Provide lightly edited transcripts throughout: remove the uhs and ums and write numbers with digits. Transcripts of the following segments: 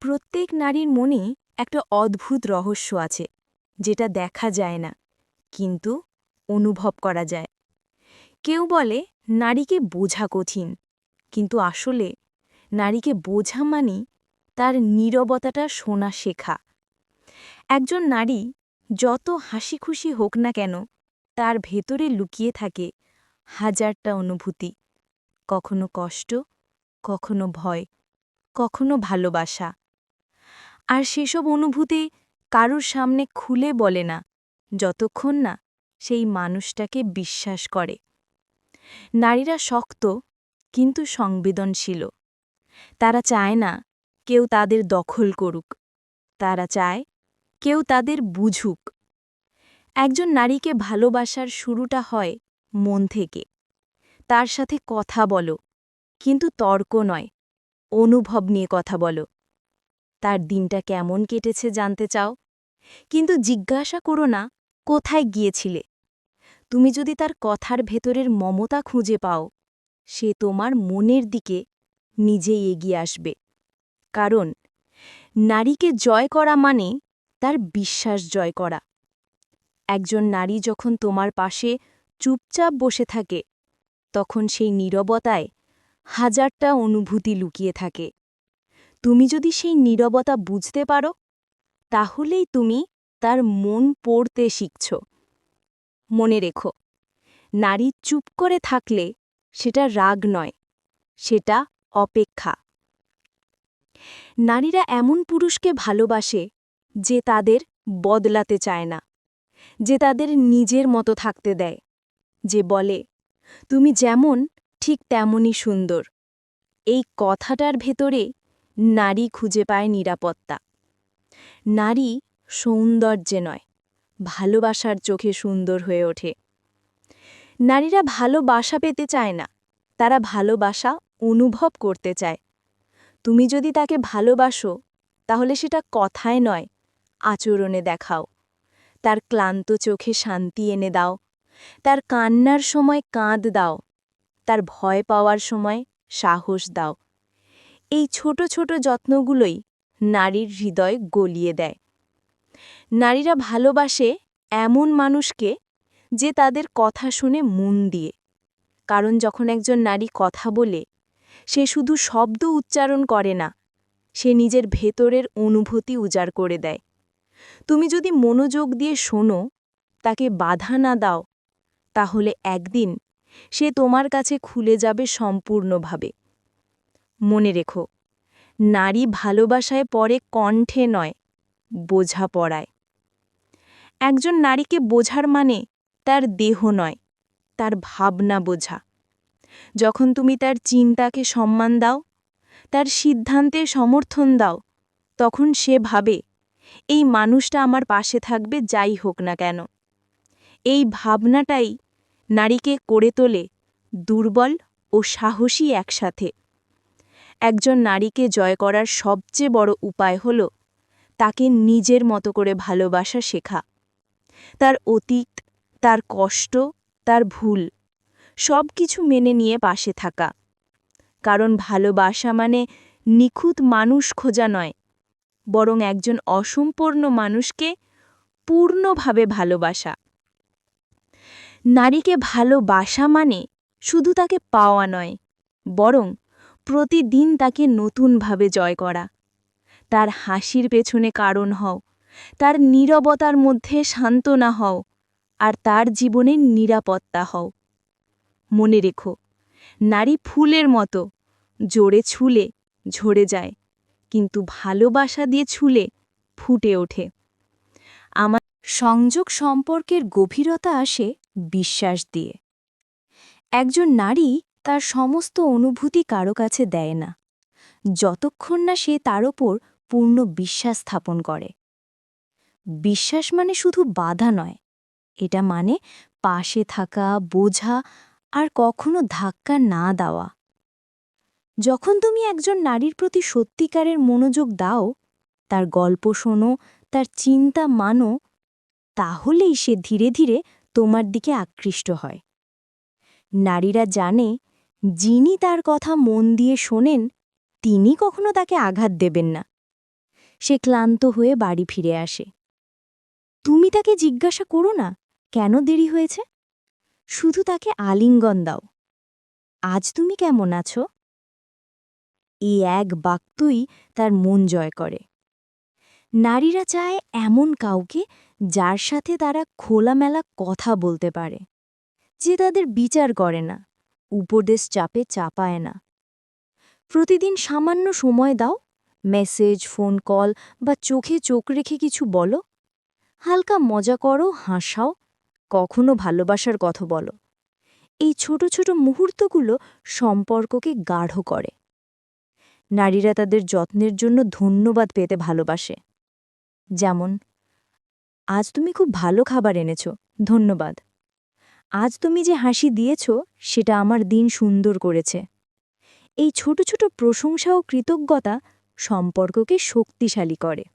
প্রত্যেক নারীর মনে একটা অদ্ভুত রহস্য আছে, যেটা দেখা যায় না, কিন্তু অনুভব করা যায়। কেউ বলে নারীকে বোঝা কঠিন, কিন্তু আসলে নারীকে বোঝা মানে তার নীরবতাটা শোনা শেখা। একজন নারী যত হাসি খুশি হোক না কেন, তার ভেতরে লুকিয়ে থাকে হাজারটা অনুভূতি, কখনো কষ্ট, কখনো ভয়, কখনো ভালোবাসা। আর সেসব অনুভূতি কারুর সামনে খুলে বলে না, যতক্ষণ না সেই মানুষটাকে বিশ্বাস করে। নারীরা শক্ত কিন্তু সংবেদনশীল। তারা চায় না কেউ তাদের দখল করুক, তারা চায় কেউ তাদের বুঝুক। একজন নারীকে ভালোবাসার শুরুটা হয় মন থেকে। তার সাথে কথা বলো, কিন্তু তর্ক নয়, অনুভব নিয়ে কথা বলো। তার দিনটা কেমন কেটেছে জানতে চাও, কিন্তু জিজ্ঞাসা করো না কোথায় গিয়েছিলে। তুমি যদি তার কথার ভেতরের মমতা খুঁজে পাও, সে তোমার মনের দিকে নিজেই এগিয়ে আসবে। কারণ নারীকে জয় করা মানে তার বিশ্বাস জয় করা। একজন নারী যখন তোমার পাশে চুপচাপ বসে থাকে, তখন সেই নীরবতায় হাজারটা অনুভূতি লুকিয়ে থাকে। তুমি যদি সেই নীরবতা বুঝতে পারো, তাহলেই তুমি তার মন পড়তে শিখছ। মনে রেখো, নারী চুপ করে থাকলে সেটা রাগ নয়, সেটা অপেক্ষা। নারীরা এমন পুরুষকে ভালোবাসে যে তাদের বদলাতে চায় না, যে তাদের নিজের মতো থাকতে দেয়, যে বলে তুমি যেমন ঠিক তেমনই সুন্দর। এই কথাটার ভেতরে নারী খুঁজে পায় নিরাপত্তা। নারী সৌন্দর্যে নয়, ভালোবাসার চোখে সুন্দর হয়ে ওঠে। নারীরা ভালোবাসা পেতে চায় না, তারা ভালোবাসা অনুভব করতে চায়। তুমি যদি তাকে ভালোবাসো, তাহলে সেটা কথায় নয়, আচরণে দেখাও। তার ক্লান্ত চোখে শান্তি এনে দাও, তার কান্নার সময় কাঁদ দাও, তার ভয় পাওয়ার সময় সাহস দাও। এই ছোট ছোট যত্নগুলোই নারীর হৃদয় গলিয়ে দেয়। নারীরা ভালোবাসে এমন মানুষকে যে তাদের কথা শুনে মন দিয়ে। কারণ যখন একজন নারী কথা বলে, সে শুধু শব্দ উচ্চারণ করে না, সে নিজের ভেতরের অনুভূতি উজাড় করে দেয়। তুমি যদি মনোযোগ দিয়ে শোনো, তাকে বাধা না দাও, তাহলে একদিন সে তোমার কাছে খুলে যাবে সম্পূর্ণভাবে। মনে রেখো, নারী ভালোবাসায় পড়ে কণ্ঠে নয়, বোঝাপড়ায়। একজন নারীকে বোঝার মানে তার দেহ নয়, তার ভাবনা বোঝা। যখন তুমি তার চিন্তাকে সম্মান দাও, তার সিদ্ধান্তে সমর্থন দাও, তখন সে ভাবে এই মানুষটা আমার পাশে থাকবে যাই হোক না কেন। এই ভাবনাটাই নারীকে করে তোলে দুর্বল ও সাহসী একসাথে। একজন নারীকে জয় করার সবচেয়ে বড় উপায় হল তাকে নিজের মতো করে ভালোবাসা শেখা। তার অতীত, তার কষ্ট, তার ভুল সব কিছু মেনে নিয়ে পাশে থাকা। কারণ ভালোবাসা মানে নিখুঁত মানুষ খোঁজা নয়, বরং একজন অসম্পূর্ণ মানুষকে পূর্ণভাবে ভালোবাসা। নারীকে ভালোবাসা মানে শুধু তাকে পাওয়া নয়, বরং প্রতিদিন তাকে নতুনভাবে জয় করা। তার হাসির পেছনে কারণ হও, তার নীরবতার মধ্যে সান্ত্বনা হও, আর তার জীবনের নিরাপত্তা হও। মনে রেখো, নারী ফুলের মতো, জোরে ছুলে ঝরে যায়, কিন্তু ভালোবাসা দিয়ে ছুলে ফুটে ওঠে। আমার সংযোগ সম্পর্কের গভীরতা আসে বিশ্বাস দিয়ে। একজন নারী তার সমস্ত অনুভূতি কারো কাছে দেয় না, যতক্ষণ না সে তার ওপর পূর্ণ বিশ্বাস স্থাপন করে। বিশ্বাস মানে শুধু বাধা নয়, এটা মানে পাশে থাকা, বোঝা আর কখনো ধাক্কা না দেওয়া। যখন তুমি একজন নারীর প্রতি সত্যিকারের মনোযোগ দাও, তার গল্প শোনো, তার চিন্তা মানো, তাহলেই সে ধীরে ধীরে তোমার দিকে আকৃষ্ট হয়। নারীরা জানে, যিনি তার কথা মন দিয়ে শোনেন, তিনি কখনো তাকে আঘাত দেবেন না। সে ক্লান্ত হয়ে বাড়ি ফিরে আসে। তুমি তাকে জিজ্ঞাসা করো না কেন দেরি হয়েছে, শুধু তাকে আলিঙ্গন দাও। আজ তুমি কেমন আছো? এই এক বাক্যই তার মন জয় করে। নারীরা চায় এমন কাউকে যার সাথে তারা খোলামেলা কথা বলতে পারে, যে তাদের বিচার করে না, উপদেশ চাপে চাপায় না। প্রতিদিন সামান্য সময় দাও, মেসেজ, ফোন কল বা চোখে চোখ রেখে কিছু বলো, হালকা মজা করো, হাসাও, কখনো ভালোবাসার কথা বলো। এই ছোট ছোট মুহূর্তগুলো সম্পর্ককে গাঢ় করে। নারীরা তাদের যত্নের জন্য ধন্যবাদ পেতে ভালোবাসে। যেমন, আজ তুমি খুব ভালো খাবার এনেছ, ধন্যবাদ। আজ তুমি যে হাসি দিয়েছ সেটা আমার দিন সুন্দর করেছে। এই ছোট ছোট প্রশংসা ও কৃতজ্ঞতা সম্পর্ককে শক্তিশালী করে।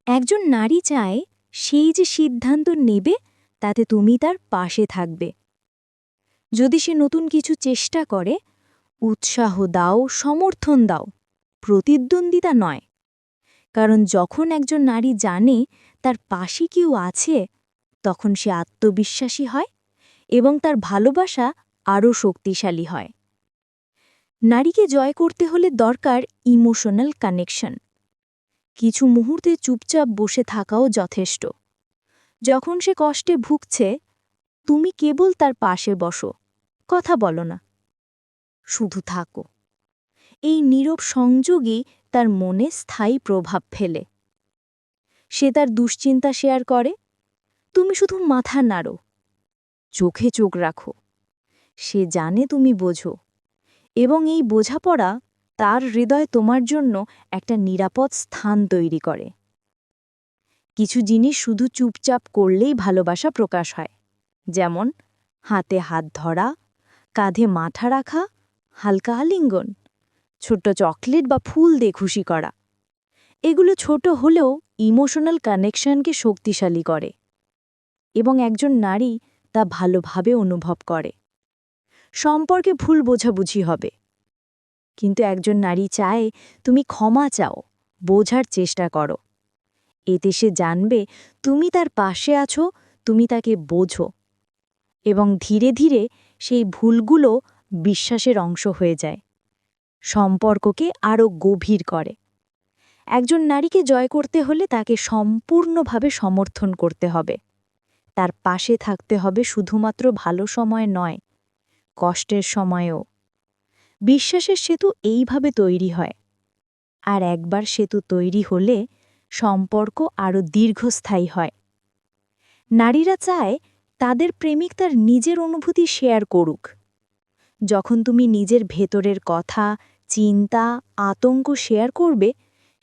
একজন নারী চায় সেই যে সিদ্ধান্ত নেবে তাতে তুমি তার পাশে থাকবে। যদি সে নতুন কিছু চেষ্টা করে, উৎসাহ দাও, সমর্থন দাও, প্রতিদ্বন্দ্বিতা নয়। কারণ যখন একজন নারী জানে তার পাশে কেউ আছে, তখন সে আত্মবিশ্বাসী হয় এবং তার ভালোবাসা আরও শক্তিশালী হয়। নারীকে জয় করতে হলে দরকার ইমোশনাল কানেকশন। কিছু মুহূর্তে চুপচাপ বসে থাকাও যথেষ্ট। যখন সে কষ্টে ভুগছে, তুমি কেবল তার পাশে বসো, কথা বলো না, শুধু থাকো। এই নীরব সংযোগই তার মনে স্থায়ী প্রভাব ফেলে। সে তার দুশ্চিন্তা শেয়ার করে, তুমি শুধু মাথা নাড়ো, চোখে চোখ রাখো। সে জানে তুমি বোঝো, এবং এই বোঝাপড়া তার হৃদয় তোমার জন্য একটা নিরাপদ স্থান তৈরি করে। কিছু জিনিস শুধু চুপচাপ করলেই ভালোবাসা প্রকাশ হয়, যেমন হাতে হাত ধরা, কাঁধে মাথা রাখা, হালকা আলিঙ্গন, ছোট্ট চকলেট বা ফুল দিয়ে খুশি করা। এগুলো ছোট হলেও ইমোশনাল কানেকশনকে শক্তিশালী করে, এবং একজন নারী তা ভালোভাবে অনুভব করে। সম্পর্কে ভুল বোঝাবুঝি হবে, কিন্তু একজন নারী চায় তুমি ক্ষমা চাও, বোঝার চেষ্টা করো। এতে সে জানবে তুমি তার পাশে আছো, তুমি তাকে বোঝো, এবং ধীরে ধীরে সেই ভুলগুলো বিশ্বাসের অংশ হয়ে যায়, সম্পর্ককে আরও গভীর করে। একজন নারীকে জয় করতে হলে তাকে সম্পূর্ণভাবে সমর্থন করতে হবে। তার পাশে থাকতে হবে শুধুমাত্র ভালো সময় নয়, কষ্টের সময়েও। বিশ্বাসের সেতু এইভাবে তৈরি হয়, আর একবার সেতু তৈরি হলে সম্পর্ক আরও দীর্ঘস্থায়ী হয়। নারীরা চায় তাদের প্রেমিক তার নিজের অনুভূতি শেয়ার করুক। যখন তুমি নিজের ভেতরের কথা, চিন্তা, আতঙ্ক শেয়ার করবে,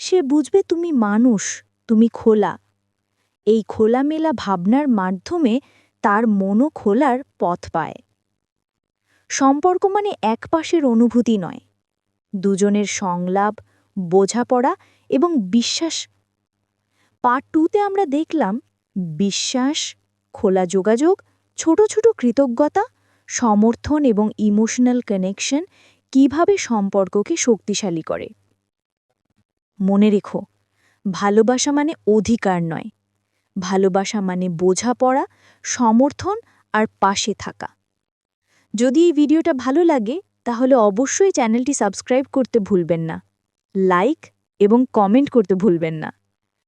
সে বুঝবে তুমি মানুষ, তুমি খোলা। এই খোলামেলা ভাবনার মাধ্যমে তার মনও খোলার পথ পায়। সম্পর্ক মানে একপাশের অনুভূতি নয়, দুজনের সংলাপ, বোঝাপড়া এবং বিশ্বাস। পার্ট 2তে আমরা দেখলাম বিশ্বাস, খোলা যোগাযোগ, ছোট ছোট কৃতজ্ঞতা, সমর্থন এবং ইমোশনাল কানেকশন কিভাবে সম্পর্ককে শক্তিশালী করে। মনে রেখো, ভালোবাসা মানে অধিকার নয়, ভালোবাসা মানে বোঝাপড়া, সমর্থন আর পাশে থাকা। যদি এই ভিডিওটা ভালো লাগে তাহলে অবশ্যই চ্যানেলটি সাবস্ক্রাইব করতে ভুলবেন না, লাইক এবং কমেন্ট করতে ভুলবেন না।